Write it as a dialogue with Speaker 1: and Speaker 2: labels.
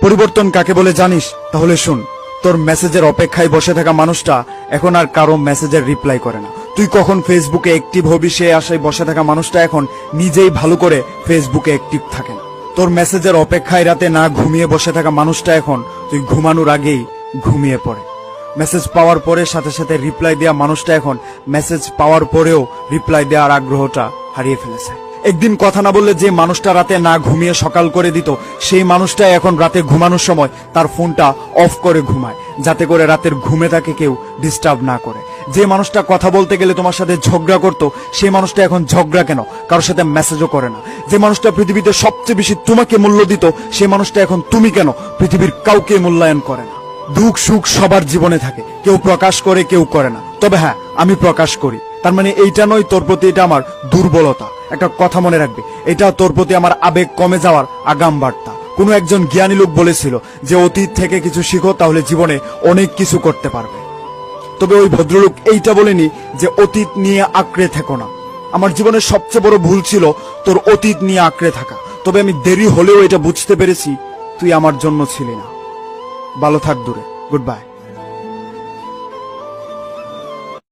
Speaker 1: পরিবর্তন কাকে বলে জানিস? তাহলে শুন, তোর মেসেজের অপেক্ষায় বসে থাকা মানুষটা এখন আর কারো মেসেজের রিপ্লাই করে না। তুই কখন ফেসবুকে অ্যাক্টিভ হবি সে আশায় বসে থাকা মানুষটা এখন নিজেই ভালো করে ফেসবুকে অ্যাক্টিভ থাকে না। তোর মেসেজের অপেক্ষায় রাতে না ঘুমিয়ে বসে থাকা মানুষটা এখন তুই ঘুমানোর আগেই ঘুমিয়ে পড়ে। মেসেজ পাওয়ার পরে সাথে সাথে রিপ্লাই দেওয়া মানুষটা এখন মেসেজ পাওয়ার পরেও রিপ্লাই দেওয়ার আগ্রহটা হারিয়ে ফেলেছে। একদিন কথা না বললে যে মানুষটা রাতে না ঘুমিয়ে সকাল করে দিত, সেই মানুষটা এখন রাতে ঘুমানোর সময় তার ফোনটা অফ করে ঘুমায়, যাতে করে রাতের ঘুমে তাকে কেউ ডিস্টার্ব না করে। যে মানুষটা কথা বলতে গেলে তোমার সাথে ঝগড়া করতো, সেই মানুষটা এখন ঝগড়া কেন, কারোর সাথে মেসেজও করে না। যে মানুষটা পৃথিবীতে সবচেয়ে বেশি তোমাকে মূল্য দিত, সেই মানুষটা এখন তুমি কেন পৃথিবীর কাউকে মূল্যায়ন করে না। দুঃখ সুখ সবার জীবনে থাকে, কেউ প্রকাশ করে কেউ করে না। তবে হ্যাঁ, আমি প্রকাশ করি। তার মানে এইটা নয় তোর প্রতি এটা আমার দুর্বলতা। একটা কথা মনে রাখবে, এটা তোর প্রতি আমার আবেগ কমে যাওয়ার আগাম বার্তা। কোনো একজন জ্ঞানী লোক বলেছিল যে অতীত থেকে কিছু শিখো, তাহলে জীবনে অনেক কিছু করতে পারবে। তবে ওই ভদ্রলোক এইটা বলেনি যে অতীত নিয়ে আঁকড়ে থেকো না। আমার জীবনের সবচেয়ে বড় ভুল ছিল তোর অতীত নিয়ে আঁকড়ে থাকা। তবে আমি দেরি হলেও এটা বুঝতে পেরেছি তুই আমার জন্য ছিলি না। ভালো থাক দূরে। Good bye.